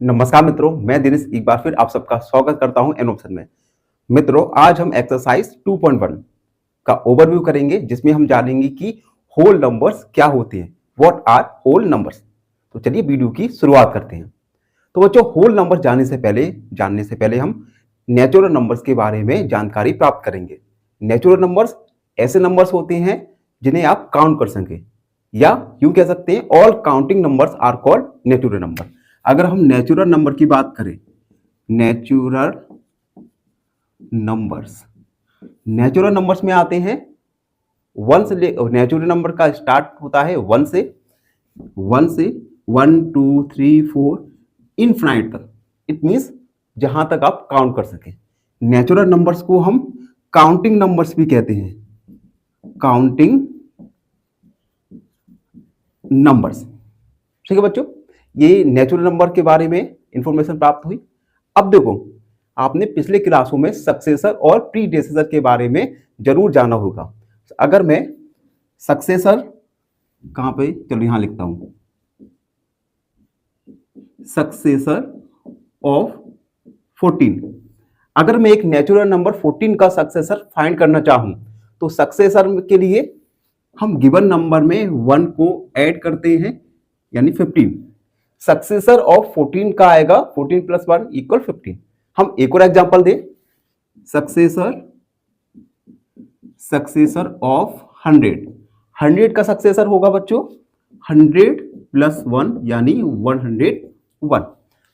नमस्कार मित्रों, मैं दिनेश एक बार फिर आप सबका स्वागत करता हूं एन ऑप्शन में। मित्रों, आज हम एक्सरसाइज 2.1 का ओवरव्यू करेंगे, जिसमें हम जानेंगे कि होल नंबर्स क्या होते हैं, व्हाट आर होल नंबर्स। तो चलिए वीडियो की शुरुआत करते हैं। तो बच्चों, होल नंबर जानने से पहले हम नेचुरल नंबर्स के बारे में जानकारी प्राप्त करेंगे। नेचुरल नंबर्स ऐसे नंबर्स होते हैं जिन्हें आप काउंट कर सकें, या यूं कह सकते हैं all counting numbers are called natural number. अगर हम नेचुरल नंबर की बात करें, नेचुरल नेचुरल नंबर्स में आते हैं वन से नेचुरल नंबर का स्टार्ट होता है वन से 1 2 3 4 इनफाइनाइट तक। इट मींस जहां तक आप काउंट कर सकें। नेचुरल नंबर्स को हम काउंटिंग नंबर्स भी कहते हैं, काउंटिंग नंबर्स। ठीक है बच्चों, ये नेचुरल नंबर के बारे में इंफॉर्मेशन प्राप्त हुई। अब देखो, आपने पिछले क्लासों में सक्सेसर और प्रीडेसेसर के बारे में जरूर जाना होगा। अगर मैं सक्सेसर कहां पे, चलो यहां लिखता हूं, सक्सेसर ऑफ 14। अगर मैं एक नेचुरल नंबर 14 का सक्सेसर फाइंड करना चाहूं, तो सक्सेसर के लिए हम गिवन नंबर में 1 को ऐड करते हैं, यानी 15। सक्सेसर ऑफ 14 का आएगा 14 प्लस 1 इक्वल 15। हम एक और एग्जांपल दें, सक्सेसर ऑफ 100 का सक्सेसर होगा बच्चों 100 प्लस 1 यानी 101।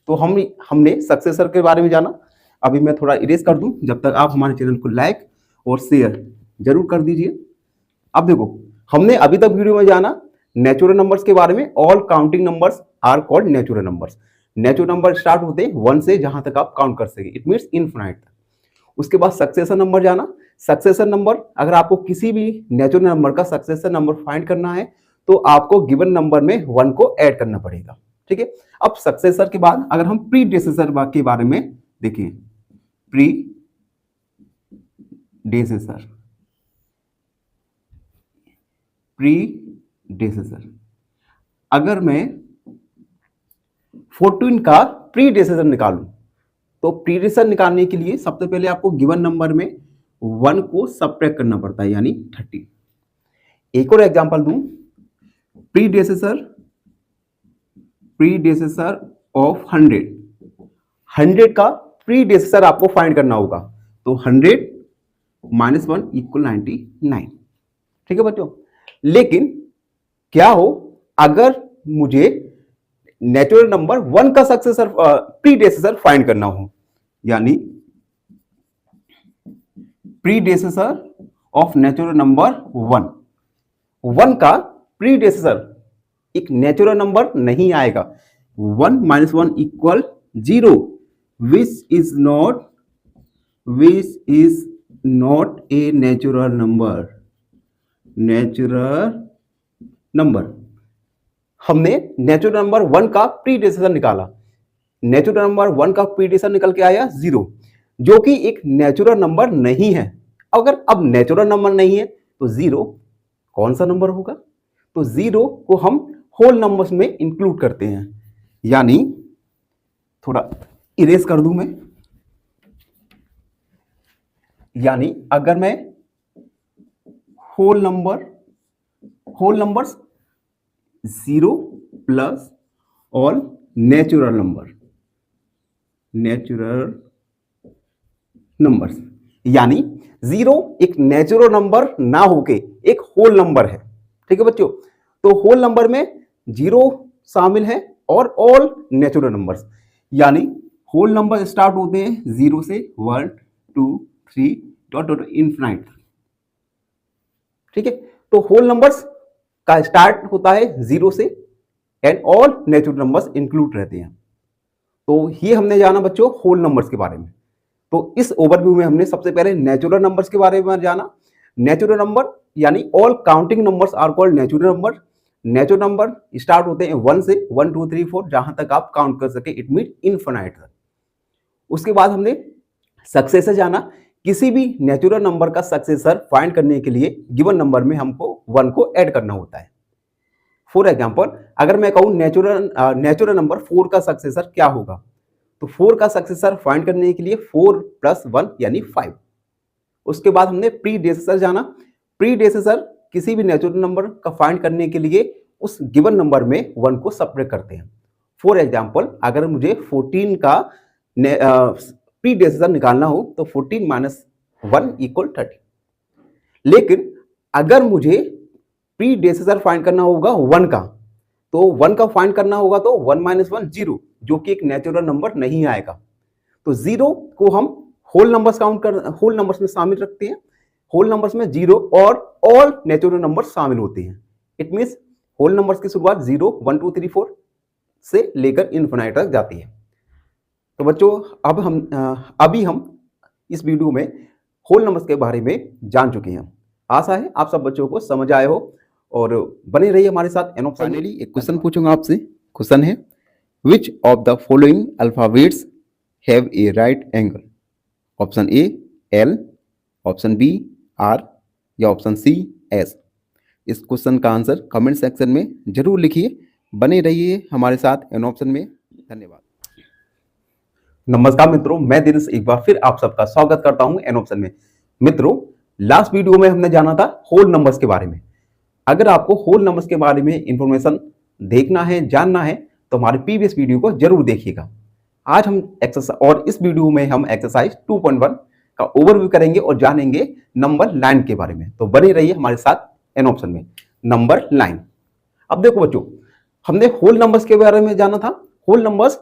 तो हमने सक्सेसर के बारे में जाना। अभी मैं थोड़ा इरेज कर दूं, जब तक आप हमारे चैनल को लाइक और शेयर जरूर कर दीजिए। अब देखो, हमने अभी तक वीडियो में जाना नेचुरल नंबर्स के बारे में। All counting numbers are called natural numbers. Natural number start होते हैं 1 से, जहां तक आप काउंट कर सके, इट मींस इनफिनाइट। उसके बाद सक्सेसर नंबर जाना। सक्सेसर नंबर, अगर आपको किसी भी नेचुरल नंबर का सक्सेसर नंबर फाइंड करना है, तो आपको गिवन नंबर में 1 को ऐड करना पड़ेगा। ठीक है। अब सक्सेसर के बाद अगर हम प्रीडेसेसर के बारे में देखें, प्रीडेसेसर, अगर मैं 14 का प्रीडेसेसर निकालूं, तो प्रीडेसेसर निकालने के लिए सबसे पहले आपको गिवन नंबर में 1 को सब्ट्रैक्ट करना पड़ता है, यानी 30। एक और एग्जांपल दूं, प्रीडेसेसर ऑफ 100 का प्रीडेसेसर आपको फाइंड करना होगा, तो 100 माइनस 1 इक्वल 99। ठीक है बच्चों। लेकिन क्या हो, अगर मुझे नेचुरल नंबर 1 का सक्सेसर प्रीडेसेसर फाइंड करना हो, यानी प्रीडेसेसर ऑफ नेचुरल नंबर 1 का प्रीडेसेसर एक नेचुरल नंबर नहीं आएगा। 1 minus 1 equal 0, which is not a natural number. हमने नेचुरल नंबर 1 का प्रीडेसेसर निकाला। नेचुरल नंबर 1 का प्रीडेसेसर निकल के आया 0, जो कि एक नेचुरल नंबर नहीं है। अगर अब नेचुरल नंबर नहीं है, तो 0 कौन सा नंबर होगा? तो 0 को हम होल नंबर्स में इंक्लूड करते हैं, यानी थोड़ा इरेज कर दूं मैं, यानी अगर मैं whole numbers 0 plus all natural numbers, यानी 0 एक नेचुरल नंबर ना होके एक होल नंबर है। ठीक है बच्चों। तो होल नंबर में 0 शामिल है और ऑल नेचुरल नंबर्स, यानी होल नंबर स्टार्ट होते हैं 0 से 1 2 3 डॉट डॉट इनफिनाइट। ठीक है। तो होल नंबर्स का स्टार्ट होता है 0 से and all natural numbers include रहते हैं। तो ये हमने जाना बच्चों होल नंबर्स के बारे में। तो इस ओवरव्यू में हमने सबसे पहले नेचुरल नंबर्स के बारे में जाना। नेचुरल नंबर यानी all counting numbers are called natural number. Natural number start होते हैं 1 से, 1 2 3 4, जहां तक आप काउंट कर सके, इट मीन इनफिनाइट। उसके बाद हमने सक्सेसर जाना। किसी भी नेचुरल नंबर का सक्सेसर फाइंड करने के लिए गिवन नंबर में हमको 1 को ऐड करना होता है। फॉर एग्जाम्पल अगर मैं कहूँ नेचुरल नंबर 4 का सक्सेसर क्या होगा, तो 4 का सक्सेसर फाइंड करने के लिए 4 + 1 यानी 5। उसके बाद हमने प्रीडेसेसर जाना। प्रीडेसेसर किसी भी नेचुरल नंबर का फाइंड करने के लिए उस गिवन नंबर में 1 को सब्ट्रैक्ट करते हैं। फॉर एग्जाम्पल अगर मुझे 14 का प्रीडेसेसर निकालना हो तो 14 - 1 = 30। लेकिन अगर मुझे प्रीडेसेसर फाइंड करना होगा 1 का, तो 1 का फाइंड करना होगा तो 1 - 1 0, जो कि एक नेचुरल नंबर नहीं आएगा। तो 0 को हम होल नंबर्स में शामिल रखते हैं। होल नंबर्स में 0 और ऑल नेचुरल नंबर शामिल होते हैं। इट मींस होल नंबर्स की शुरुआत 0 1 2 3 4 से लेकर इन्फिनिटी तक जाती है। तो बच्चों अभी हम इस वीडियो में होल नंबर्स के बारे में जान चुके हैं। आशा है आप सब बच्चों को समझ आए हो और बने रहिए हमारे साथ। एंड फाइनली एक क्वेश्चन पूछूंगा आपसे। क्वेश्चन है, which of the following alphabets have a right angle? Option A L, option B R या ऑप्शन सी S। इस क्वेश्चन का आंसर कमेंट सेक्शन में जरूर लिखिए। बने रहिए हमारे साथ एन ऑप्शन में। धन्यवाद। नमस्कार मित्रों, मैं दिनेश एक बार फिर आप सबका स्वागत करता हूं एन ऑप्शन में। मित्रों, लास्ट वीडियो में हमने जाना था होल नंबर्स के बारे में। अगर आपको होल नंबर्स के बारे में इंफॉर्मेशन देखना है, जानना है, तो हमारे प्रीवियस वीडियो को जरूर देखिएगा। आज हम इस वीडियो में हम एक्सरसाइज 2.1 का ओवरव्यू करेंगे और जानेंगे नंबर लाइन के बारे में। तो बने रहिए हमारे साथ एन ऑप्शन में। Number line. अब देखो बच्चों, हमने होल नंबर्स के बारे में जाना था। होल नंबर्स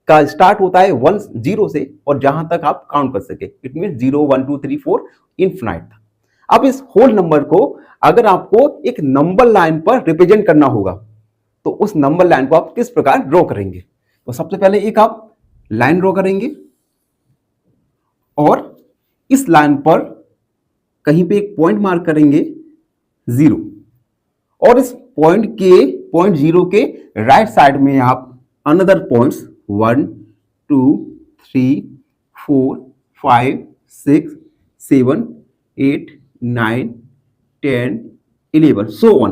का स्टार्ट होता है 1 0 से और जहां तक आप काउंट कर सके। इट मीन 0 1 2 3 4 इनफिनाइट था। अब इस होल नंबर को अगर आपको एक नंबर लाइन पर रिप्रेजेंट करना होगा, तो उस नंबर लाइन को आप किस प्रकार ड्रॉ करेंगे? तो सबसे पहले एक आप लाइन ड्रॉ करेंगे और इस लाइन पर कहीं पे एक पॉइंट मार्क करेंगे 0, और इस पॉइंट 0 के राइट साइड में आप another points 1 2 3 4 5 6 7 8 9 10 11 so on.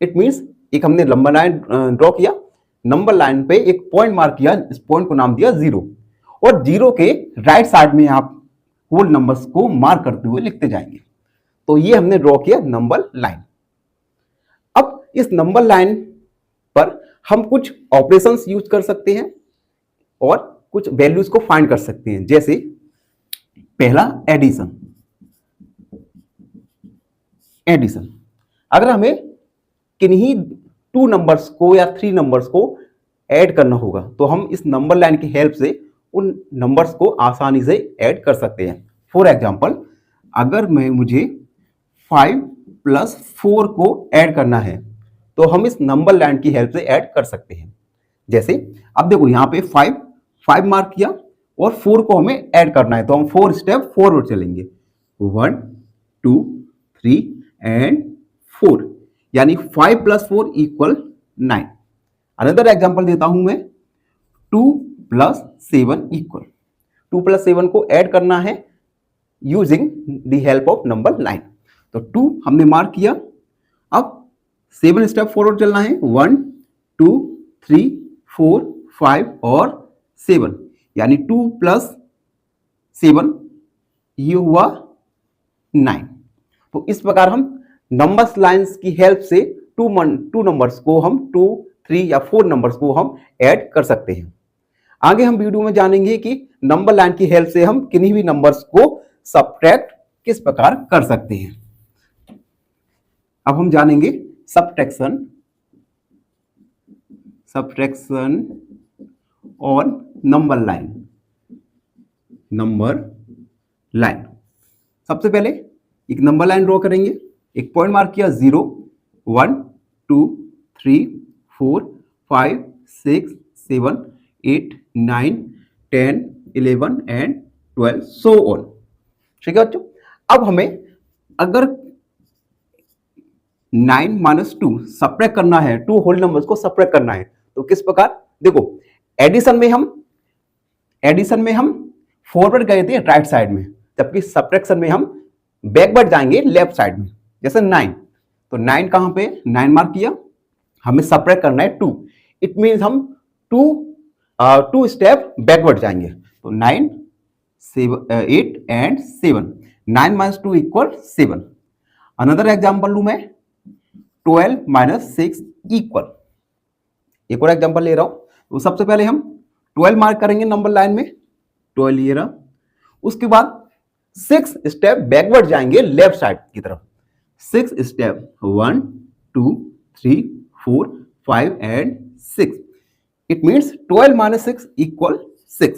It means एक हमने नंबर लाइन ड्रॉ किया, नंबर लाइन पे एक पॉइंट मार्क किया, इस पॉइंट को नाम दिया 0, और 0 के राइट साइड में आप होल नंबर्स को मार्क करते हुए लिखते जाएंगे। तो ये हमने ड्रॉ किया नंबर लाइन। अब इस नंबर लाइन पर हम कुछ ऑपरेशंस यूज कर सकते हैं और कुछ वैल्यूज को फाइंड कर सकते हैं। जैसे पहला एडिशन। अगर हमें किन्हीं 2 नंबर्स को या 3 नंबर्स को ऐड करना होगा, तो हम इस नंबर लाइन की हेल्प से उन नंबर्स को आसानी से ऐड कर सकते हैं। फॉर एग्जाम्पल अगर मुझे 5 + 4 को ऐड करना है, तो हम इस नंबर लाइन की हेल्प से ऐड कर सकते हैं। जैसे अब देखो यहाँ पे 5 मार्क किया और 4 को हमें ऐड करना है, तो हम 4 स्टेप फॉरवर्ड चलेंगे। 1 2 3 एंड 4, यानी 5 + 4 = 9। अनदर एग्जाम्पल देता हूं मैं। 2 + 7 = 2 + 7 को ऐड करना है using the help of number line. तो 2 हमने मार्क किया। अब 7 स्टेप फॉरवर्ड चलना है। 1 2 3 4 5 और 7, यानी 2 + 7 ये हुआ 9। तो इस प्रकार हम नंबर्स लाइंस की हेल्प से टू नंबर्स को हम 2 3 या 4 नंबर्स को हम ऐड कर सकते हैं। आगे हम वीडियो में जानेंगे कि नंबर लाइन की हेल्प से हम किन्हीं भी नंबर्स को सब्ट्रैक्ट किस प्रकार कर सकते हैं। अब हम जानेंगे सब्ट्रैक्शन ऑन नंबर लाइन। सबसे पहले एक नंबर लाइन ड्रॉ करेंगे, एक पॉइंट मार्क किया 0 1 2 3 4 5 6 7 8 9 10 11 एंड 12 सो ऑन। ठीक है बच्चों। अब हमें अगर 9 - 2 सब्ट्रैक्ट करना है, 2 होल नंबर्स को सब्ट्रैक्ट करना है, तो किस प्रकार? देखो एडिशन में हम फॉरवर्ड गए थे राइट साइड में, जबकि सब्ट्रैक्शन में हम बैकवर्ड जाएंगे लेफ्ट साइड में। जैसे 9 तो 9 कहाँ पे, 9 मार्क किया, हमें सब्ट्रैक्ट करना है 2। इट मीन्स हम 2 स्टेप बैकवर्ड जाएंगे। तो 9 8 and 7, 9 minus 2 equal 7। Another example लू मैं, 12 माइनस 6 इक्वल, एक और एग्जाम्पल ले रहा हूं। तो सबसे पहले हम 12 मार्क करेंगे नंबर लाइन में, 12 ये रहा। उसके बाद 6 स्टेप बैकवर्ड जाएंगे लेफ्ट साइड की तरफ, 6 step, 1 2 3 4 5 and 6। It means 12 minus 6 equal 6।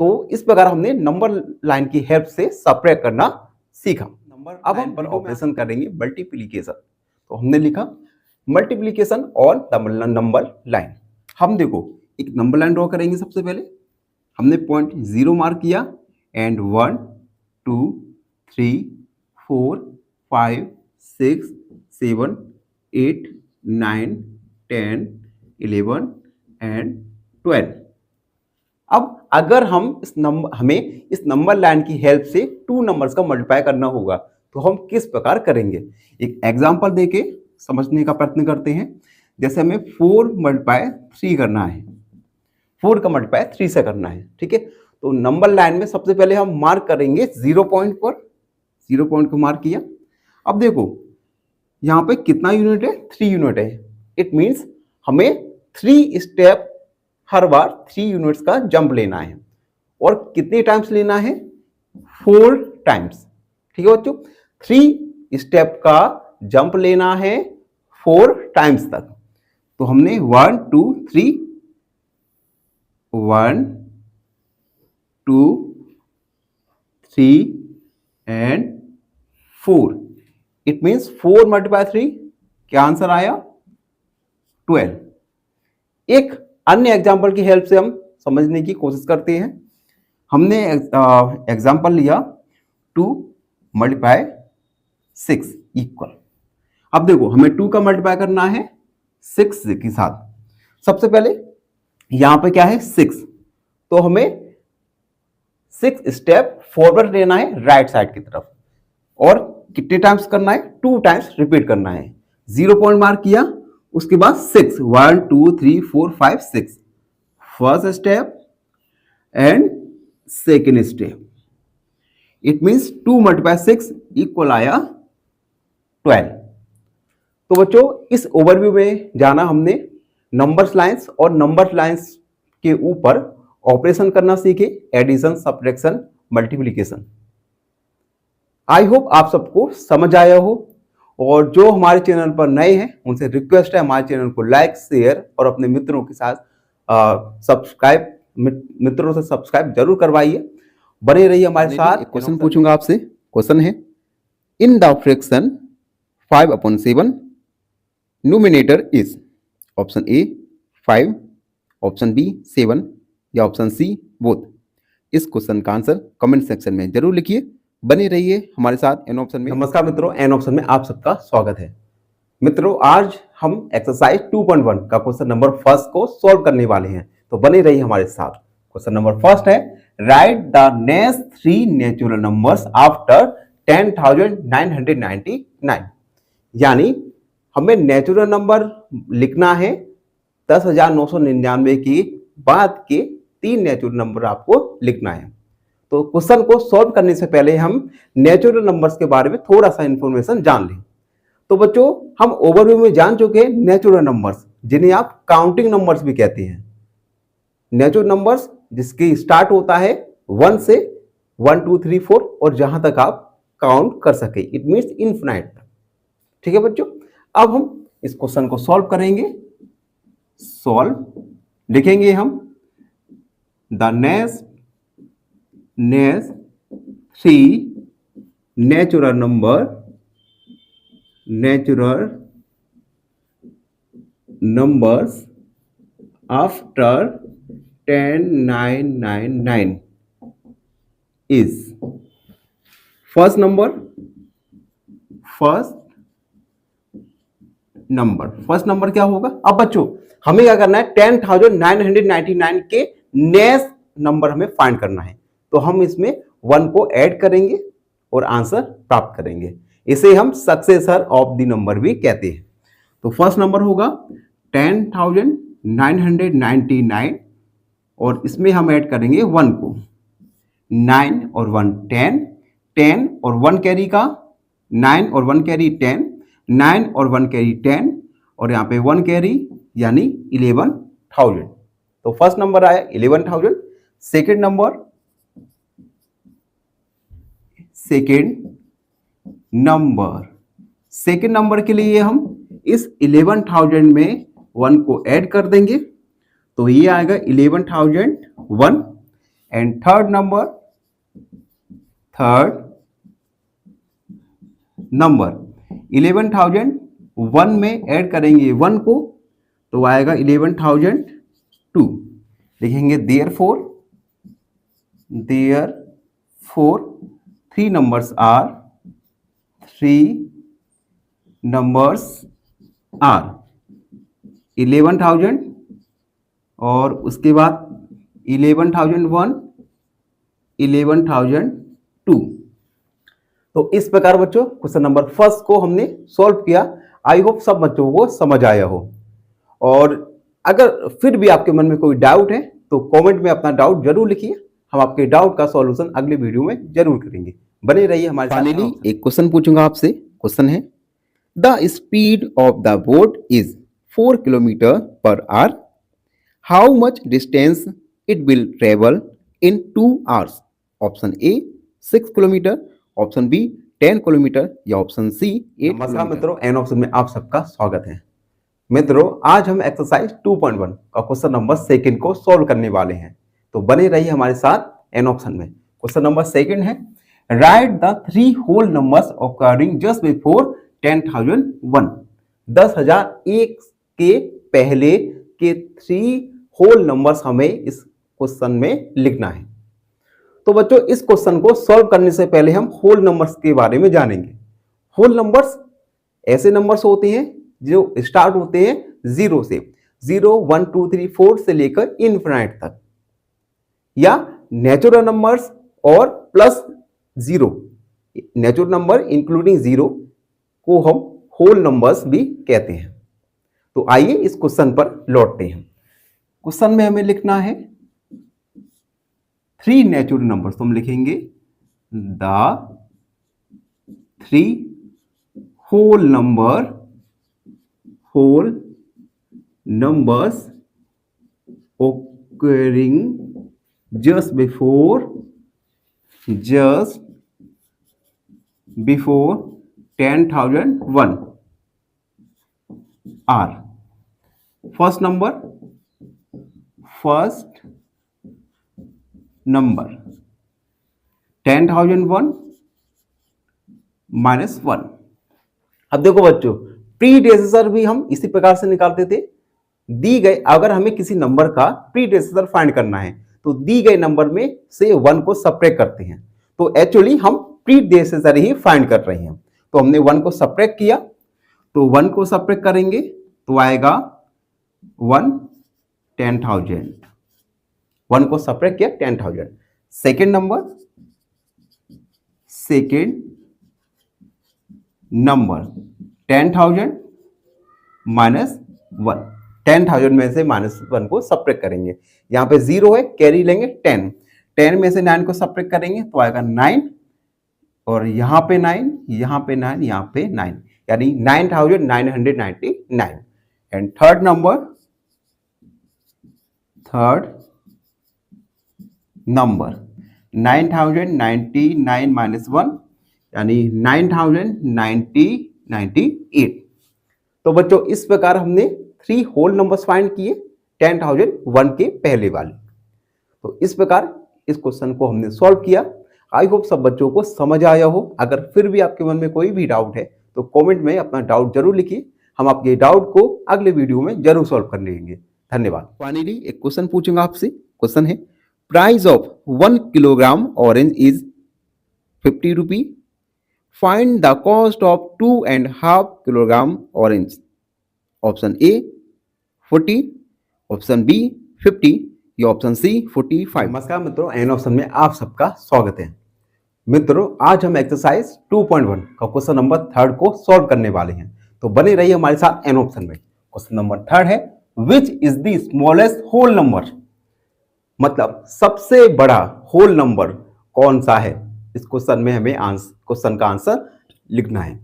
तो इस प्रकार हमने नंबर लाइन की हेल्प से सब्ट्रैक्ट करना सीखा। अब हम पर ऑपरेशन करेंगे मल्टीप्लीकेशन। तो हमने लिखा multiplication on the number line. हम देखो एक नंबर लाइन ड्रॉ करेंगे। सबसे पहले हमने पॉइंट 0 मार्क किया एंड 1 2 3 4 5 6 7 8 9 10 11 एंड 12। अब अगर हमें इस नंबर लाइन की हेल्प से 2 नंबर्स का मल्टीप्लाई करना होगा तो हम किस प्रकार करेंगे, एक एग्जांपल देके समझने का प्रयत्न करते हैं। जैसे हमें 4 मल्टीप्लाई 3 करना है, 4 का मल्टीप्लाई 3 से करना है, ठीक है। तो नंबर लाइन में सबसे पहले हम मार्क करेंगे 0 पॉइंट पर, 0 पॉइंट को मार्क किया। अब देखो यहाँ पे कितना यूनिट है, 3 यूनिट है। इट मीन्स हमें 3 स्टेप हर बार 3 यूनिट्स का जंप लेना है। और कितने टाइम्स लेना है, 4 टाइम्स, ठीक है बच्चों। 3 स्टेप का जंप लेना है 4 टाइम्स तक। तो हमने 1 2 3, 1 2 3 एंड 4। इट मीन्स 4 मल्टीप्लाई 3, क्या आंसर आया, 12। एक अन्य एग्जाम्पल की हेल्प से हम समझने की कोशिश करते हैं। हमने एग्जाम्पल लिया 2 मल्टीप्लाई 6 इक्वल। अब देखो हमें 2 का मल्टीप्लाई करना है 6 के साथ। सबसे पहले यहां पे क्या है, 6, तो हमें 6 स्टेप फॉरवर्ड लेना है राइट साइड की तरफ। और कितने टाइम्स करना है, 2 टाइम्स रिपीट करना है। 0 पॉइंट मार्क किया, उसके बाद 6, 1 2 3 4 5 6, first step and second step. It means 2 multiply 6 equal आया 12। तो बच्चों इस ओवरव्यू में जाना हमने नंबर्स लाइंस और नंबर लाइंस के ऊपर ऑपरेशन करना सीखे, addition subtraction multiplication. I hope आप सबको समझ आया हो। और जो हमारे चैनल पर नए हैं उनसे रिक्वेस्ट है हमारे चैनल को लाइक शेयर और अपने मित्रों के साथ मित्रों से सब्सक्राइब जरूर करवाइए, बने रहिए हमारे साथ। क्वेश्चन पूछूंगा आपसे। क्वेश्चन है, in the fraction 5/7 numerator is, option A 5, option B 7 या ऑप्शन सी बोथ। इस क्वेश्चन का आंसर कमेंट सेक्शन में जरूर लिखिए, बने रहिए हमारे साथ एन ऑप्शन में। नमस्कार मित्रों, एन ऑप्शन में आप सबका स्वागत है। मित्रों आज हम एक्सरसाइज 2.1 का क्वेश्चन नंबर फर्स्ट को सॉल्व करने वाले हैं, तो बने रहिए हमारे साथ। क्वेश्चन नंबर फर्स्ट है, write the next 3 natural numbers after 10,999। यानी हमें नेचुरल नंबर लिखना है 10,999 के बाद के 3 नेचुरल नंबर आपको लिखना है। तो क्वेश्चन को सॉल्व करने से पहले हम नेचुरल नंबर्स के बारे में थोड़ा सा इंफॉर्मेशन जान लें। तो बच्चों हम ओवरव्यू में जान चुके हैं नेचुरल नंबर्स, जिन्हें आप काउंटिंग नंबर्स भी कहते हैं। नेचुरल नंबर्स जिसकी स्टार्ट होता है 1 से 1 2 3 4 और जहां तक आप काउंट कर सके, इट मीन्स इनफिनाइट तक। ठीक है बच्चों, अब हम इस क्वेश्चन को सॉल्व करेंगे। सॉल्व लिखेंगे हम the next 3 natural numbers after 10,999 is. First number क्या होगा। अब बच्चों हमें क्या करना है, 10,999 के नेक्स्ट नंबर हमें फाइंड करना है। तो हम इसमें 1 को ऐड करेंगे और आंसर प्राप्त करेंगे। इसे हम सक्सेसर ऑफ द नंबर भी कहते हैं। तो फर्स्ट नंबर होगा 10,999 और इसमें हम ऐड करेंगे 1 को, 9 और 1 10, 10 और 1 कैरी का, 9 और 1 कैरी 10, 9 और 1 कैरी 10 और यहाँ पे 1 कैरी यानी 11,000। तो फर्स्ट नंबर आया 11,000। सेकेंड नंबर के लिए हम इस 11,000 में 1 को ऐड कर देंगे, तो ये आएगा 11,001। एंड थर्ड नंबर 11,001 में ऐड करेंगे 1 को, तो आएगा 11,002। लिखेंगे देयरफॉर 3 numbers are 11,000 और उसके बाद 11,001, 11,002। तो इस प्रकार बच्चों क्वेश्चन नंबर फर्स्ट को हमने सॉल्व किया। आई होप सब बच्चों को समझ आया हो। और अगर फिर भी आपके मन में कोई डाउट है तो कमेंट में अपना डाउट जरूर लिखिए, हम आपके डाउट का सॉल्यूशन अगले वीडियो में जरूर करेंगे। बने रहिए हमारे साथ। फाइनली एक क्वेश्चन पूछूंगा आपसे। क्वेश्चन है the speed of the boat is 4 kilometre per hour, how much distance it will travel in 2 hours? Option A 6 kilometre, option B 10 kilometre या ऑप्शन सी 8। नमस्कार मित्रों, एन ऑप्शन में आप सबका स्वागत है। मित्रों आज हम एक्सरसाइज 2.1 का क्वेश्चन नंबर सेकंड को सॉल्व करने वाले हैं, तो बने रहिए हमारे साथ एन ऑप्शन में। क्वेश्चन नंबर सेकंड है write the 3 whole numbers occurring just before 10,001। 10,001 के पहले के 3 होल नंबर्स हमें इस क्वेश्चन में लिखना है। तो बच्चों इस क्वेश्चन को सॉल्व करने से पहले हम होल नंबर्स के बारे में जानेंगे। होल नंबर्स ऐसे नंबर्स होते हैं जो स्टार्ट होते हैं 0 से, 0 1 2 3 4 से लेकर इनफिनिट तक, या नेचुरल नंबर्स और प्लस 0, नेचुरल नंबर इंक्लूडिंग 0 को हम होल नंबर्स भी कहते हैं। तो आइए इस क्वेश्चन पर लौटते हैं। क्वेश्चन में हमें लिखना है 3 नेचुरल नंबर्स, तो हम लिखेंगे the 3 whole numbers occurring just before 10,001 are first number 10,001 minus 1। अब देखो बच्चों प्रीडेसेसर भी हम इसी प्रकार से निकालते थे। दी गए अगर हमें किसी नंबर का प्रीडेसेसर फाइंड करना है तो दी गए नंबर में से 1 को सब्ट्रैक्ट करते हैं। तो एक्चुअली हम प्रीडेसेसर ही फाइंड कर रहे हैं। तो हमने 1 को सब्ट्रैक्ट किया, तो 1 को सब्ट्रैक्ट करेंगे तो आएगा 1 10,000। 1 को सब्ट्रैक्ट किया 10,000। Second number 10,000 minus 1। 10,000 में से माइनस 1 को सब्ट्रैक्ट करेंगे। यहाँ पे 0 है, कैरी लेंगे 10। 10 में से 9 को सब्ट्रैक्ट करेंगे तो आएगा 9, और यहाँ पे 9, यहाँ पे 9, यहाँ पे 9, यानी 9,999। एंड थर्ड नंबर 9,099 माइनस 1 यानी 9,098। तो बच्चों इस प्रकार हमने 3 होल नंबर्स फाइंड किए 10,001 के पहले वाले। तो इस प्रकार इस क्वेश्चन को हमने सॉल्व किया। आई होप सब बच्चों को समझ आया हो। अगर फिर भी आपके मन में कोई भी डाउट है तो कमेंट में अपना डाउट जरूर लिखिए, हम आपके डाउट को अगले वीडियो में जरूर सॉल्व कर लेंगे। धन्यवाद। फाइनली एक क्वेश्चन पूछूंगा आपसे। क्वेश्चन है price of 1 kilogram orange is 50 rupee, find the cost of 2.5 kilogram orange. Option A 40, option B 50 या ऑप्शन सी 45। नमस्कार मित्रों, एन ऑप्शन में आप सबका स्वागत है। मित्रों, आज हम एक्सरसाइज 2.1 का क्वेश्चन नंबर 3 को सॉल्व करने वाले हैं, तो बने रहिए हमारे साथ एन ऑप्शन में। क्वेश्चन नंबर 3 है which is the smallest whole number, मतलब सबसे बड़ा होल नंबर कौन सा है। इस क्वेश्चन में हमें क्वेश्चन का आंसर लिखना है।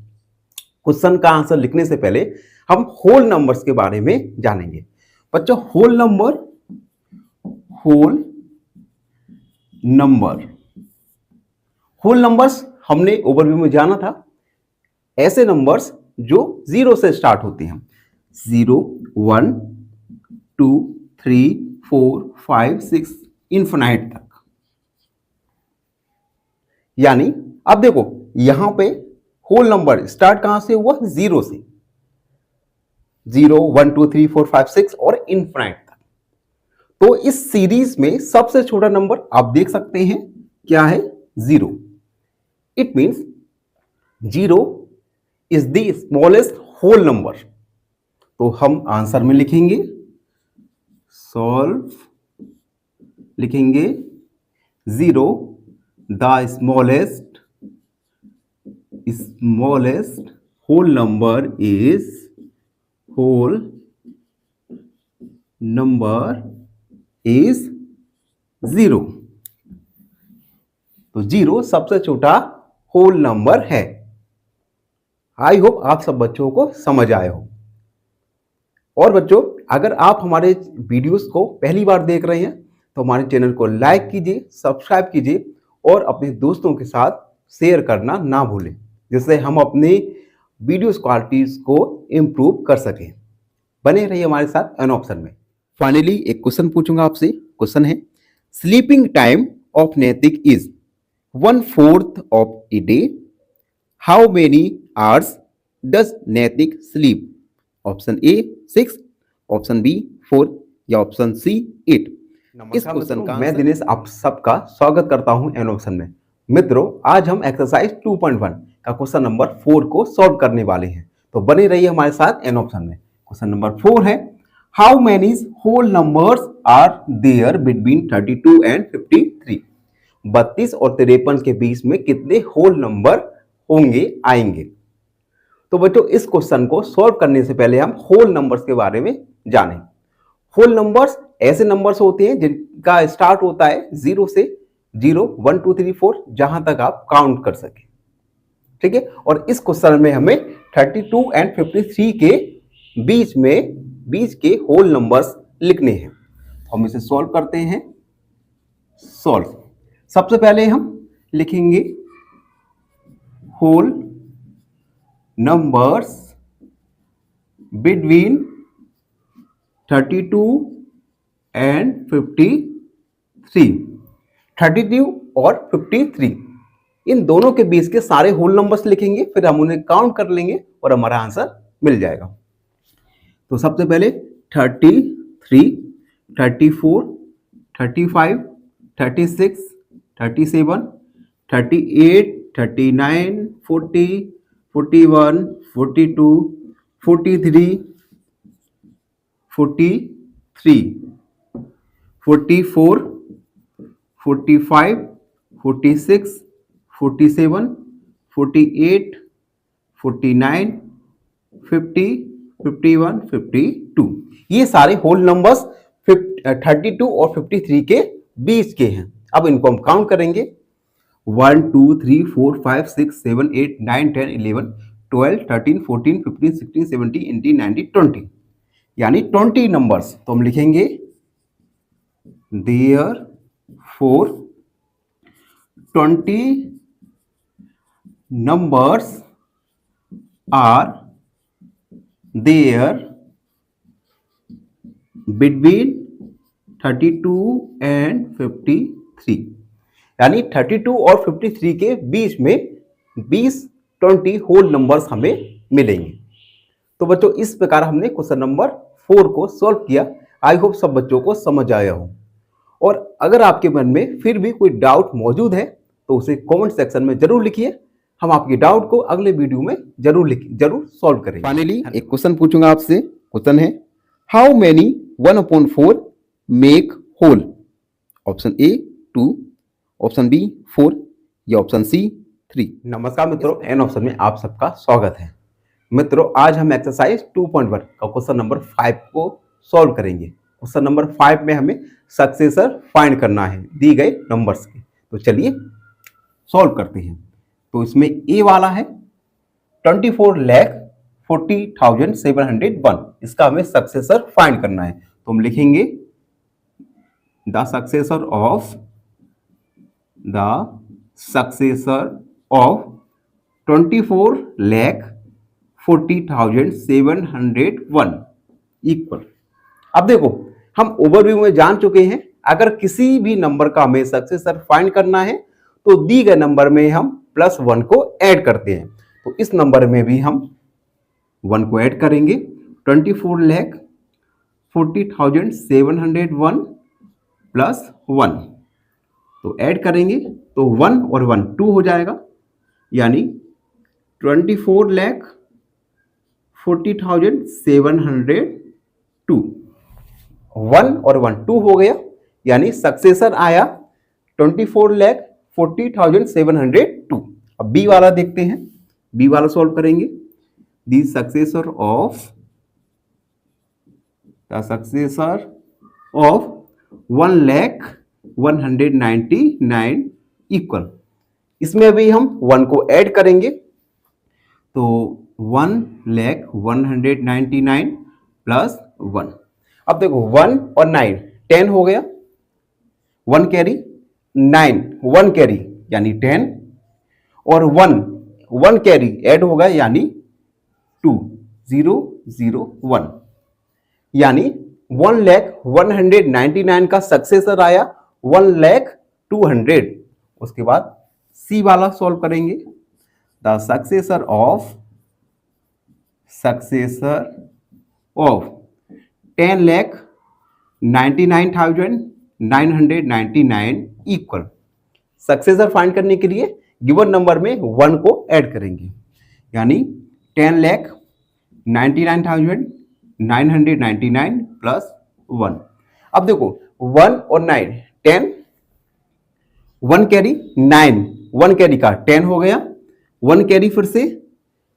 क्वेश्चन का आंसर लिखने से पहले हम होल नंबर्स के बारे में जानेंगे। बच्चों, होल नंबर्स हमने ओवरव्यू में जाना था। ऐसे नंबर्स जो 0 से स्टार्ट होते हैं, 0, 1, 2, 3, 4, 5, 6 इनफिनाइट तक। यानी अब देखो यहां पे होल नंबर स्टार्ट कहां से हुआ, 0 से। 0, 1, 2, 3, 4, 5, 6 और इनफिनाइट तक। तो इस सीरीज में सबसे छोटा नंबर आप देख सकते हैं क्या है, 0। It means 0 is the smallest whole number. तो हम आंसर में लिखेंगे, सॉल्व लिखेंगे 0 the smallest whole number is 0। तो 0 सबसे छोटा होल नंबर है। आई होप आप सब बच्चों को समझ आए हो। और बच्चों, अगर आप हमारे वीडियोस को पहली बार देख रहे हैं तो हमारे चैनल को लाइक कीजिए, सब्सक्राइब कीजिए और अपने दोस्तों के साथ शेयर करना ना भूलें, जिससे हम अपने वीडियोस क्वालिटीज को इम्प्रूव कर सकें। बने रहिए हमारे साथ एन ऑप्शन में। फाइनली एक क्वेश्चन पूछूंगा आपसे। क्वेश्चन है sleeping time of Naitik is 1/4 of a day. How many hours does Naitik sleep? Option A 6, option B 4 या ऑप्शन सी 8। इस क्वेश्चन का मैं दिनेश आप सबका स्वागत करता हूं एन ऑप्शन में। मित्रों, आज हम एक्सरसाइज 2.1 का क्वेश्चन नंबर 4 को सॉल्व करने वाले हैं, तो बने रहिए हमारे साथ एन ऑप्शन में। क्वेश्चन नंबर 4 है how many whole numbers are there between 32 and 53? 32 और 53 के बीच में कितने होल नंबर होंगे, आएंगे। तो बच्चों, इस क्वेश्चन को सॉल्व करने से पहले हम होल नंबर्स के बारे में जानें। होल नंबर्स ऐसे नंबर्स होते हैं जिनका स्टार्ट होता है 0 से। 0, 1, 2, 3, 4 जहां तक आप काउंट कर सके, ठीक है। और इस क्वेश्चन में हमें 32 एंड 53 के बीच के होल नंबर्स लिखने हैं। हम इसे सॉल्व करते हैं। सॉल्व, सबसे पहले हम लिखेंगे होल नंबर्स बिटवीन 32 एंड 53। 32 और 53 इन दोनों के बीच के सारे होल नंबर्स लिखेंगे, फिर हम उन्हें काउंट कर लेंगे और हमारा आंसर मिल जाएगा। तो सबसे पहले 33, 34, 35, 36, 37, 38, 39, 40, 41, 42, 43, 44, 45, 46, 47, 48, 49, 50, 51, 52। ये सारे होल नंबर्स 32 और 53 के बीच के हैं। अब इनको हम काउंट करेंगे। 1, 2, 3, 4, 5, 6, 7, 8, 9, 10, 11, 12, 13, 14, 15, 16, 17, 18, 19, 20, यानी 20 नंबर्स। तो हम लिखेंगे therefore 20 numbers are there between 32 and 53, यानी 32 और 53 के बीच में 20 होल नंबर्स हमें मिलेंगे। तो बच्चों, इस प्रकार हमने क्वेश्चन नंबर 4 को सॉल्व किया। आई होप सब बच्चों को समझ आया हो। और अगर आपके मन में फिर भी कोई डाउट मौजूद है तो उसे कमेंट सेक्शन में जरूर लिखिए। हम आपके डाउट को अगले वीडियो में जरूर सॉल्व करेंगे। फाइनली एक क्वेश्चन पूछूंगा आपसे। क्वेश्चन है how many 1/4 make whole? Option A 2, option B 4 ये ऑप्शन सी 3। नमस्कार मित्रों, एन ऑप्शन में आप सबका स्वागत है। मित्रों, आज हम एक्सरसाइज 2.1 का क्वेश्चन नंबर 5 को सॉल्व करेंगे। क्वेश्चन नंबर 5 में हमें सक्सेसर फाइंड करना है दी गए नंबर्स के। तो चलिए सॉल्व करते हैं। तो इसमें ए वाला है 24,40,701, इसका हमें सक्सेसर फाइंड करना है। तो हम लिखेंगे द सक्सेसर ऑफ 24,40,701 इक्वल। अब देखो, हम ओवरव्यू में जान चुके हैं, अगर किसी भी नंबर का हमें सक्सेसर फाइंड करना है तो दी गए नंबर में हम +1 को ऐड करते हैं। तो इस नंबर में भी हम 1 को ऐड करेंगे। 24,40,701 +1, तो ऐड करेंगे तो 1 और 1 2 हो जाएगा, यानी 24,40,702। 1 और 1 2 हो गया, यानी सक्सेसर आया 24,40,702। अब बी वाला देखते हैं, बी वाला सॉल्व करेंगे। The successor of 1,199 equal. इसमें अभी हम 1 को ऐड करेंगे, तो 1,199 +1। अब देखो 1 और 9 10 हो गया, 1 कैरी 9 1 कैरी यानी 10, और 1 कैरी ऐड होगा यानी 2001, यानी 1,199 का सक्सेसर आया 1,200,000। उसके बाद सी वाला सॉल्व करेंगे। The successor of 10,99,999 equal. Successor find करने के लिए गिवन नंबर में 1 को ऐड करेंगे, यानी 10,99,999 +1। अब देखो 1 और 9 10, 1 कैरी 9 1 कैरी का 10 हो गया, 1 कैरी फिर से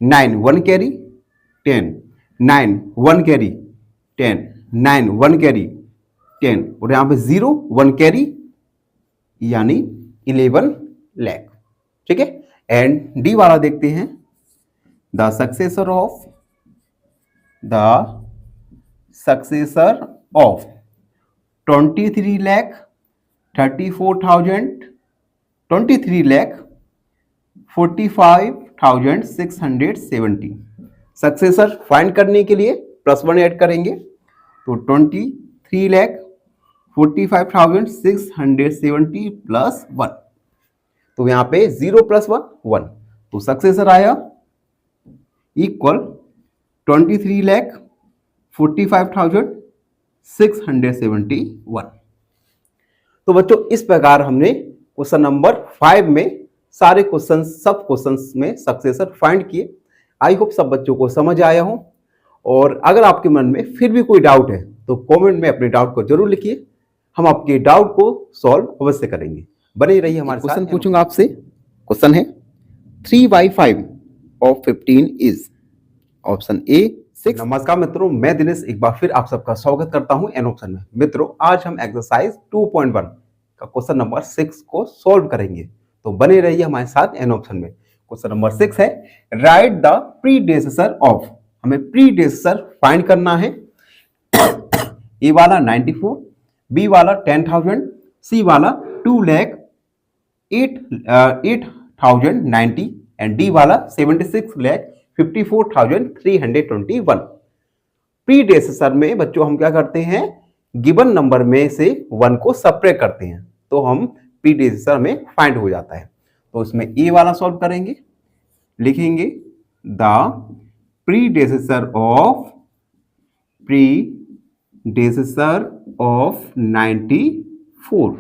9 1 कैरी 10, 9 1 कैरी 10, 9 1 कैरी 10, और यहां पे 0 1 कैरी यानी 11 लाख। ठीक है। एंड डी वाला देखते हैं। The successor of 23,45,670। Successor find करने के लिए +1 ऐड करेंगे, तो 23,45,670 +1। तो यहां पे 0 + 1 1, तो सक्सेसर आया इक्वल 23,45,671। तो बच्चों, इस प्रकार हमने क्वेश्चन नंबर 5 में सारे क्वेश्चन सब क्वेश्चंस में सक्सेसर फाइंड किए। आई होप सब बच्चों को समझ आया हो, और अगर आपके मन में फिर भी कोई डाउट है तो कमेंट में अपने डाउट को जरूर लिखिए, हम आपके डाउट को सॉल्व अवश्य करेंगे। बने रहिए हमारे साथ। क्वेश्चन पूछूंगा आपसे। क्वेश्चन है 3/5 of 15 इज। Option A 6। नमस्कार मित्रों, मैं दिनेश एक बार फिर आप सबका स्वागत करता हूं एन ऑप्शन में। मित्रों, आज हम एक्सरसाइज 2.1 का क्वेश्चन नंबर 6 को सॉल्व करेंगे, तो बने रहिए हमारे साथ एन ऑप्शन में। क्वेश्चन नंबर 6 है, राइट द प्रीडेसेसर ऑफ। हमें प्रीडेसेसर फाइंड करना है। ए वाला 94, बी वाला 10,000, सी वाला 2,08,090 एंड डी वाला 76,54,321। प्रीडेसेसर में बच्चों हम क्या करते हैं, गिवन नंबर में से 1 को सब्ट्रैक्ट करते हैं, तो हम प्रीडेसेसर में फाइंड हो जाता है। तो इसमें ए वाला सॉल्व करेंगे, लिखेंगे द प्रीडेसेसर ऑफ 94।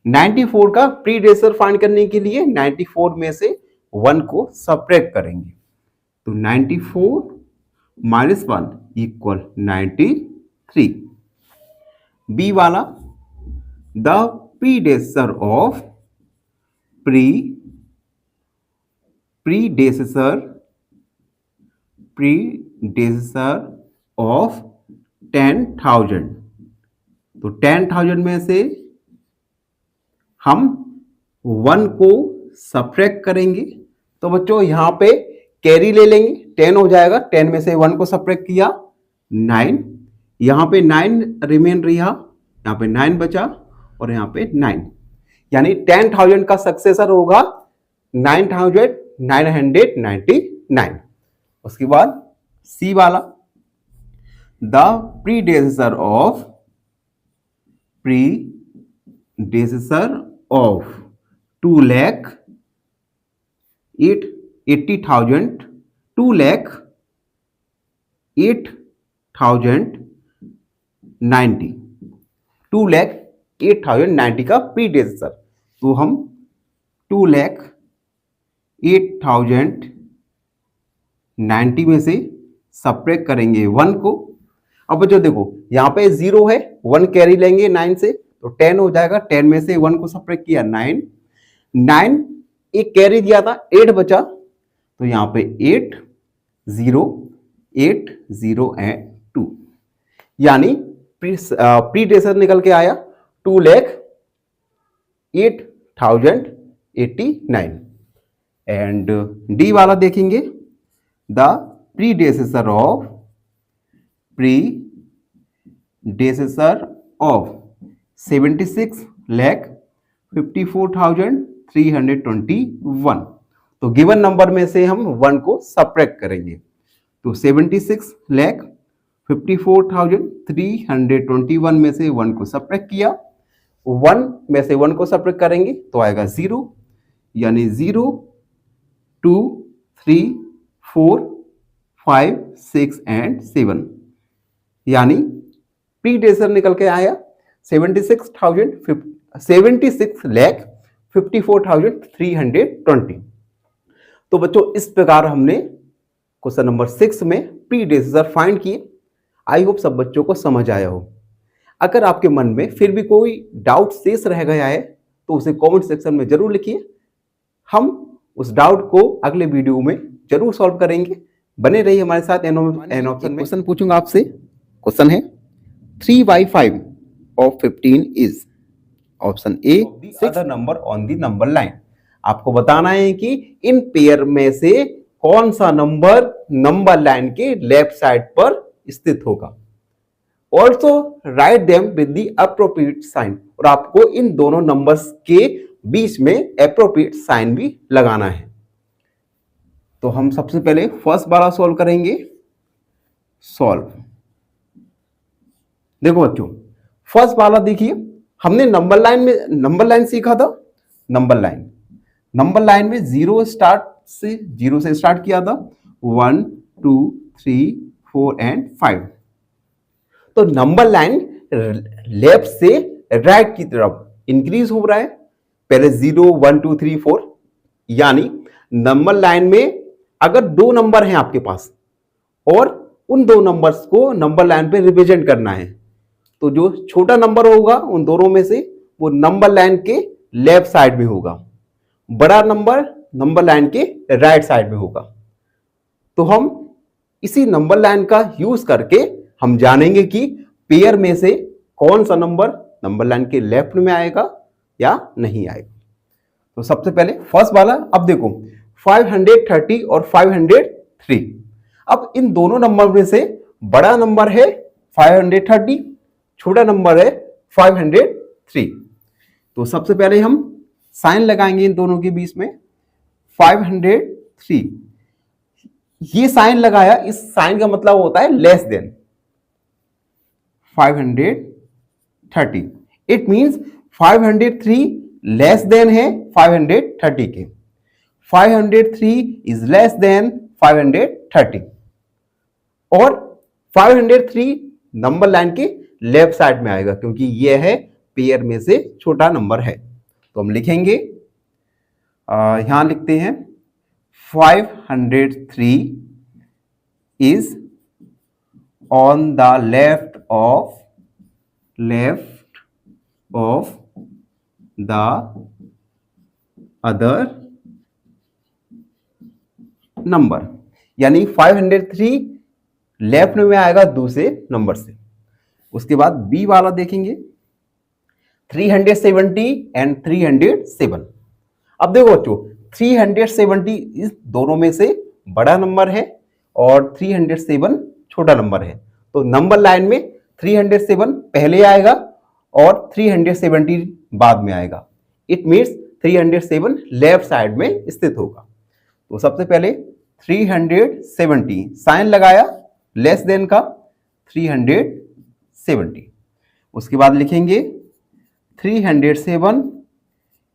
94 का प्रीडेसेसर फाइंड करने के लिए 94 में से 1 को सब्ट्रैक्ट करेंगे, तो 94 - 1 इक्वल 93। बी वाला the predecessor of 94 predecessor of 10,000। तो 10,000 में से हम 1 को सब्ट्रैक्ट करेंगे। तो बच्चों यहां पे कैरी ले लेंगे, 10 हो जाएगा, 10 में से 1 को सब्ट्रैक्ट किया 9, यहां पे 9 रिमेन रहा, यहां पे 9 बचा और यहां पे 9, यानी 10,000 का सक्सेसर होगा 9,999। उसके बाद सी वाला, द प्रीडेसेसर ऑफ 2,80,000 2,08,090 2,08,090 का प्रीडेसेसर। तो हम 2,08,090 में से सब्ट्रैक्ट करेंगे 1 को। अब बच्चों देखो यहां पे 0 है, 1 कैरी लेंगे 9 से, तो 10 हो जाएगा, 10 में से 1 को सब्ट्रैक्ट किया 9, 9 एक कैरी दिया था 8 बचा, तो यहां पे 8 0 8 0 एंड 2, यानी प्रीडेसेसर निकल के आया 2,08,089। एंड डी वाला देखेंगे, द प्रीडेसेसर ऑफ 76,54,321। तो गिवन नंबर में से हम 1 को सब्ट्रैक्ट करेंगे। तो 76,54,321 में से 1 को सब्ट्रैक्ट किया, 1 में से 1 को सब्ट्रैक्ट करेंगे तो आएगा 0, यानी 0 2 3 4 5 6 एंड 7, यानी प्रीडेसेसर निकल के आया 76,54,320। तो बच्चों इस प्रकार हमने क्वेश्चन नंबर 6 में प्रीडेसेसर फाइंड किए। आई होप सब बच्चों को समझ आया हो। अगर आपके मन में फिर भी कोई डाउट शेष रह गया है तो उसे कमेंट सेक्शन में जरूर लिखिए, हम उस डाउट को अगले वीडियो में जरूर सॉल्व करेंगे। बने रहिए हमारे साथ। एन ऑप्शन में क्वेश्चन पूछूंगा आपसे। क्वेश्चन है 3/5 of 15 is option A 6 number on the number line. आपको बताना है कि इन पेयर में से कौन सा नंबर नंबर लाइन के लेफ्ट साइड पर स्थित होगा। Also write them with the appropriate sign, और आपको इन दोनों नंबर्स के बीच में अप्रोप्रिएट साइन भी लगाना है। तो हम सबसे पहले फर्स्ट वाला सॉल्व करेंगे। सॉल्व, देखो बच्चों फर्स्ट वाला देखिए, हमने नंबर लाइन सीखा था। नंबर लाइन में 0 से स्टार्ट किया था, 1 2 3 4 एंड 5। तो नंबर लाइन लेफ्ट से राइट की तरफ इंक्रीज हो रहा है। पहले 0 1 2 3 4, यानी नंबर लाइन में अगर 2 नंबर हैं आपके पास और उन 2 नंबर्स को नंबर लाइन पे रिप्रेजेंट करना है, तो जो छोटा नंबर होगा उन दोनों में से वो नंबर लाइन के लेफ्ट साइड में होगा, बड़ा नंबर नंबर लाइन के राइट साइड में होगा। तो हम इसी नंबर लाइन का यूज करके हम जानेंगे कि पेयर में से कौन सा नंबर नंबर लाइन के लेफ्ट में आएगा या नहीं आएगा। तो सबसे पहले फर्स्ट वाला, अब देखो 530 और 503। अब इन दोनों नंबर में से बड़ा नंबर है 530, छोटा नंबर है 503। तो सबसे पहले हम साइन लगाएंगे इन दोनों के बीच में। 503, ये साइन लगाया, इस साइन का मतलब होता है less than 530। It means 503 less than है 530 के। 503 इज लेस देन 530, और 503 नंबर लाइन के लेफ्ट साइड में आएगा क्योंकि यह है पेयर में से छोटा नंबर है। तो हम लिखेंगे, यहां लिखते हैं 503 is on the left of the other number, यानी 503 लेफ्ट में आएगा दूसरे नंबर से। उसके बाद बी वाला देखेंगे 370 एंड 307। अब देखो बच्चों 370 इस दोनों में से बड़ा नंबर है और 307 छोटा नंबर है, तो नंबर लाइन में 307 पहले आएगा और 370 बाद में आएगा। इट मीन्स 307 लेफ्ट साइड में स्थित होगा। तो सबसे पहले 370 साइन लगाया लेस देन का 370। उसके बाद लिखेंगे 307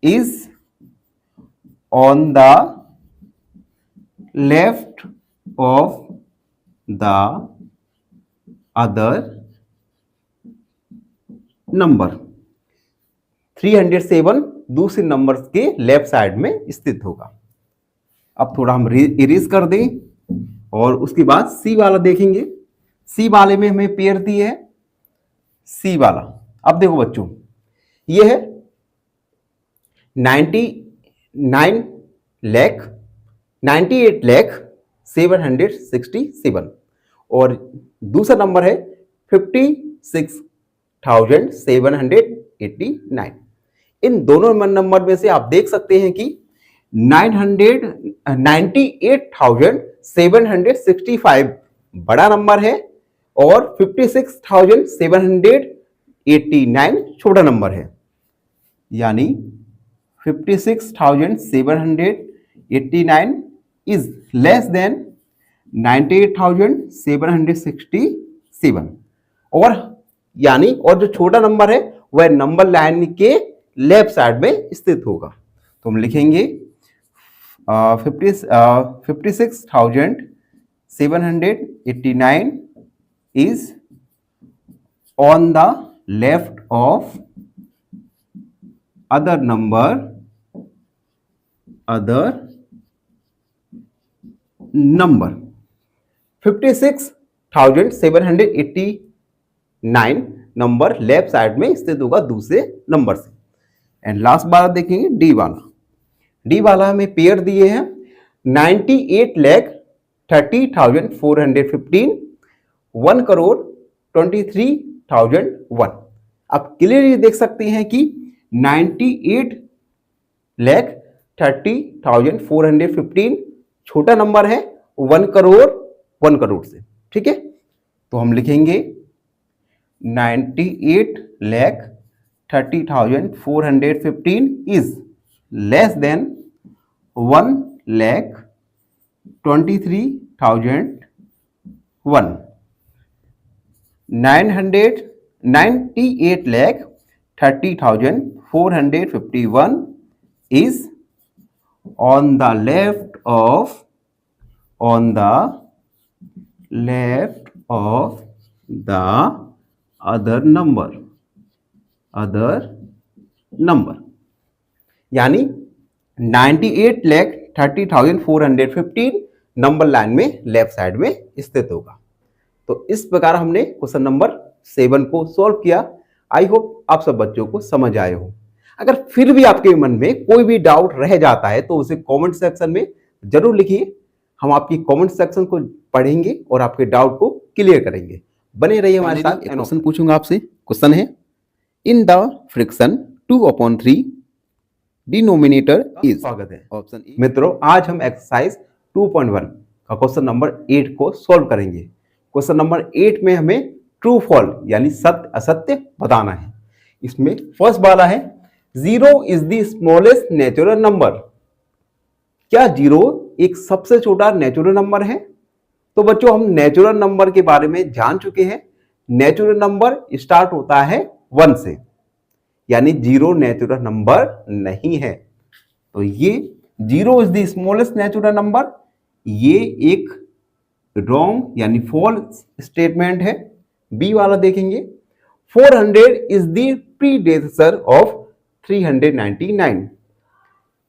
is on the left of the other number. 307 दूसरे नंबर के लेफ्ट साइड में स्थित होगा। अब थोड़ा हम इरेज कर दें और उसके बाद सी वाला देखेंगे। सी वाले में हमें पेयर दी है सी वाला। अब देखो बच्चों ये है 98,767 और दूसरा नंबर है 56,789। इन दोनों नंबर में से आप देख सकते हैं कि 98,765 बड़ा नंबर है और 56,789 छोटा नंबर है, यानी 56,789 इज लेस देन 98,767 और यानी और जो छोटा नंबर है वह नंबर लाइन के लेफ्ट साइड में स्थित होगा। तो हम लिखेंगे 56,789 is on the left of other number 56,789 number left side में स्थित होगा दूसरे नंबर से। एंड लास्ट बार देखेंगे डी वाला। डी वाला हमें पेयर दिए हैं 98,30,415 1,23,001। आप क्लियरली देख सकते हैं कि 98,30,415 छोटा नंबर है 1 करोड़ से। ठीक है, तो हम लिखेंगे 98,30,415 is less than 1,23,001। 98,30,451 is on the left of the other number यानी 98,30,415 नंबर लाइन में लेफ्ट साइड में स्थित होगा। तो इस प्रकार हमने क्वेश्चन नंबर 7 को सॉल्व किया। आई होप आप सब बच्चों को समझ आए हो। अगर फिर भी आपके मन में कोई भी डाउट रह जाता है तो उसे कमेंट सेक्शन में जरूर लिखिए। हम आपकी कमेंट सेक्शन को पढ़ेंगे और आपके डाउट को क्लियर करेंगे। बने रहिए हमारे साथ। क्वेश्चन पूछूंगा आपसे। क्वेश्चन है in the friction 2/3 denominator is. स्वागत है ऑप्शन। मित्रों आज हम एक्सरसाइज 2.1 का क्वेश्चन नंबर 8 को सॉल्व करेंगे। क्वेश्चन नंबर 8 में हमें ट्रू फॉल्स यानी सत्य असत्य बताना है। इसमें फर्स्ट वाला है 0 is the smallest natural number. क्या 0 एक सबसे छोटा नेचुरल नंबर है? तो बच्चों हम नेचुरल नंबर के बारे में जान चुके हैं। नेचुरल नंबर स्टार्ट होता है 1 से, यानी 0 नेचुरल नंबर नहीं है। तो ये 0 is the smallest natural number, ये एक रॉन्ग यानी फॉल्स स्टेटमेंट है। बी वाला देखेंगे 400 इज द प्रीडेसेसर ऑफ 399।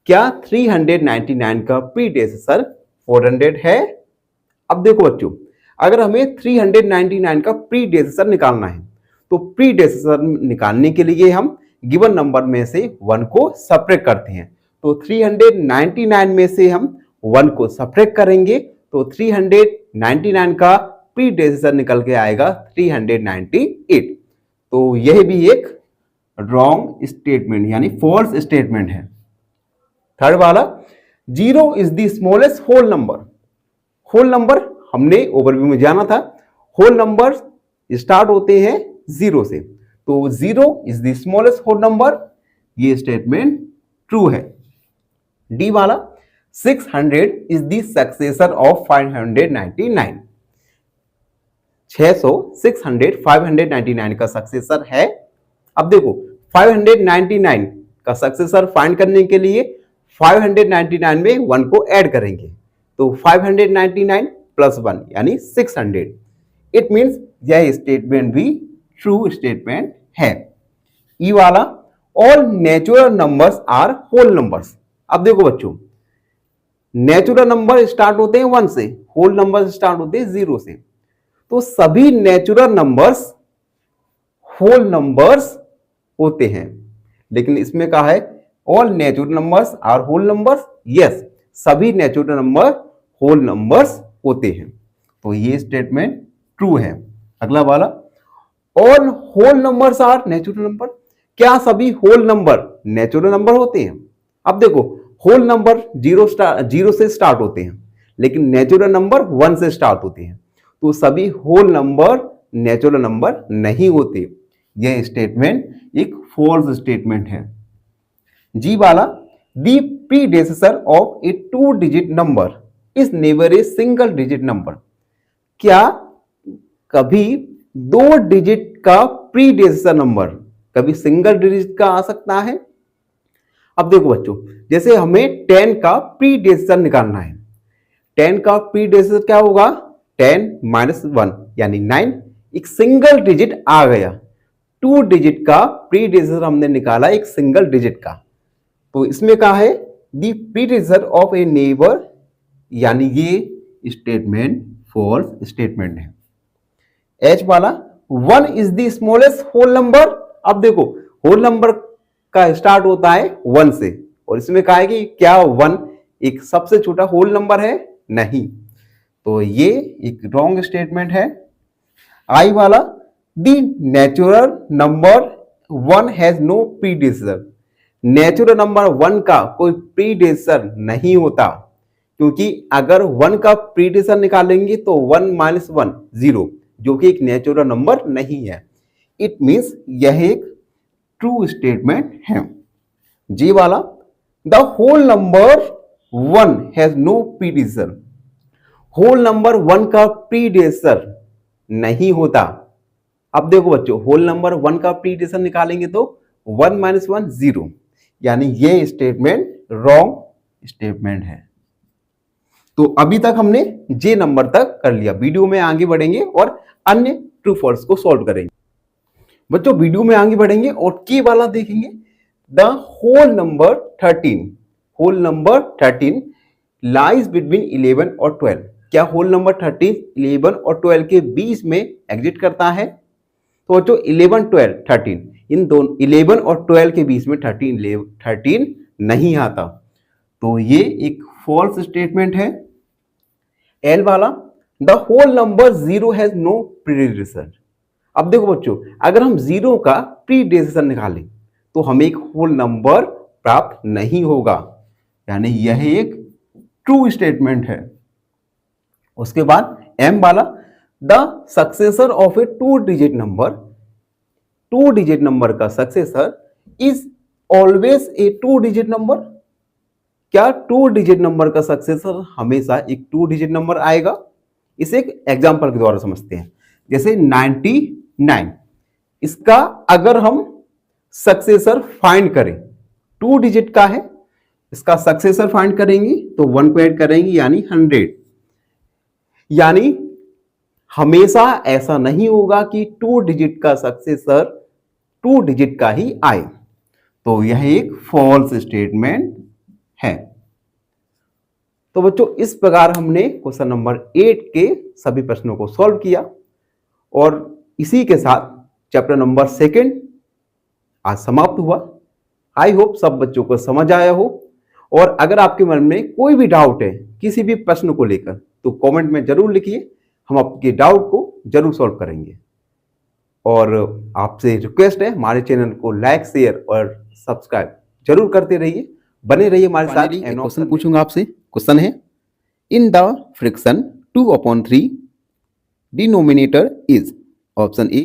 क्या 399 का प्रीडेसेसर 400 है? अब देखो बच्चों अगर हमें 399 का प्रीडेसेसर निकालना है तो प्रीडेसेसर निकालने के लिए हम गिवन नंबर में से 1 को सेपरेट करते हैं। तो 399 में से हम 1 को सब्ट्रैक्ट करेंगे तो 399 का प्रीडेसेसर निकल के आएगा 398। तो यह भी एक रॉन्ग स्टेटमेंट यानी फॉल्स स्टेटमेंट है। थर्ड वाला, 0 is the smallest whole number. Whole number हमने ओवरव्यू में जाना था, होल नंबर स्टार्ट होते हैं 0 से, तो 0 is the smallest whole number, ये स्टेटमेंट ट्रू है। डी वाला, 600 इज द सक्सेसर ऑफ 599। 600 600 599 का सक्सेसर है। अब देखो 599 का सक्सेसर फाइंड करने के लिए 599 में 1 को ऐड करेंगे, तो 599 प्लस 1 यानी 600। इट मीन्स यह स्टेटमेंट भी ट्रू स्टेटमेंट है। ई वाला, all natural numbers are whole numbers. अब देखो बच्चों, नेचुरल नंबर स्टार्ट होते हैं 1 से, होल नंबर स्टार्ट होते हैं 0 से, तो सभी नेचुरल नंबर्स होल नंबर्स होते हैं। लेकिन इसमें कहा है all natural numbers are whole numbers, yes सभी नेचुरल नंबर होल नंबर्स होते हैं, तो ये स्टेटमेंट ट्रू है। अगला वाला, all whole numbers are natural number. क्या सभी होल नंबर नेचुरल नंबर होते हैं? अब देखो होल नंबर 0 से स्टार्ट होते हैं, लेकिन नेचुरल नंबर 1 से स्टार्ट होते हैं, तो सभी होल नंबर नेचुरल नंबर नहीं होते। यह स्टेटमेंट एक फॉल्स स्टेटमेंट है। जी वाला, the predecessor of a 2 digit number is never a single digit number. क्या कभी 2 डिजिट का प्रीडेसेसर नंबर कभी सिंगल डिजिट का आ सकता है? अब देखो बच्चों, जैसे हमें 10 का प्रीडेसेसर निकालना है, 10 का प्रीडेसेसर क्या होगा? 10 माइनस 1 यानी 9, एक सिंगल डिजिट आ गया। 2 डिजिट का प्रीडेसेसर हमने निकाला एक सिंगल डिजिट का, तो इसमें कहा है the predecessor of a neighbour, यानी ये स्टेटमेंट फॉल्स स्टेटमेंट है। एच वाला, 1 is the smallest whole number. अब देखो होल नंबर का स्टार्ट होता है 1 से, और इसमें कहा है कि क्या 1 एक सबसे छोटा होल नंबर है? नहीं, तो ये एक रॉन्ग स्टेटमेंट है। आई वाला, the natural number 1 has no predecessor. Natural number 1 का कोई प्रीडेसेसर नहीं होता, क्योंकि अगर 1 का प्रीडेसेसर निकालेंगे तो 1 माइनस 1 0, जो कि एक नेचुरल नंबर नहीं है। इट मीन्स यह एक ट्रू स्टेटमेंट है। जी वाला, the whole number 1 has no predecessor. Whole number 1 का प्रीडेसेसर नहीं होता। अब देखो बच्चों, होल नंबर 1 का प्रीडेसेसर निकालेंगे तो 1 माइनस 1 0, यानी ये स्टेटमेंट रॉन्ग स्टेटमेंट है। तो अभी तक हमने जे नंबर तक कर लिया। वीडियो में आगे बढ़ेंगे और अन्य ट्रू फॉल्स को सॉल्व करेंगे। बच्चों वीडियो में आगे बढ़ेंगे और के वाला देखेंगे, the whole number 13। Whole number 13 lies between 11 और 12। क्या होल नंबर 13 11 और 12 के बीच में एग्जिट करता है? तो बच्चों 11 12 13 इन दोनों 11 और 12 के बीच में 13 नहीं आता, तो ये एक फॉल्स स्टेटमेंट है। एल वाला, the whole number 0 has no predecessor. अब देखो बच्चों, अगर हम 0 का प्रीडेसेसर निकालें तो हमें एक होल नंबर प्राप्त नहीं होगा, यानी यह एक ट्रू स्टेटमेंट है। उसके बाद एम वाला, the successor of a 2 digit number. 2 digit number का successor is always a 2 digit number. क्या 2 डिजिट नंबर का सक्सेसर हमेशा एक 2 डिजिट नंबर आएगा? इसे एक एग्जांपल के द्वारा समझते हैं। जैसे 99, इसका अगर हम सक्सेसर फाइंड करें, 2 डिजिट का है, इसका सक्सेसर फाइंड करेंगे तो 1 को ऐड करेंगे यानी 100। यानी हमेशा ऐसा नहीं होगा कि 2 डिजिट का सक्सेसर 2 डिजिट का ही आए, तो यह एक फॉल्स स्टेटमेंट है। तो बच्चों इस प्रकार हमने क्वेश्चन नंबर 8 के सभी प्रश्नों को सॉल्व किया, और इसी के साथ चैप्टर नंबर 2 आज समाप्त हुआ। आई होप सब बच्चों को समझ आया हो, और अगर आपके मन में कोई भी डाउट है किसी भी प्रश्न को लेकर तो कमेंट में जरूर लिखिए, हम आपके डाउट को जरूर सॉल्व करेंगे। और आपसे रिक्वेस्ट है हमारे चैनल को लाइक, शेयर और सब्सक्राइब जरूर करते रहिए, बने रहिए हमारे साथ। एक क्वेश्चन पूछूंगा आपसे। क्वेश्चन है, in the fraction 2/3 denominator is option A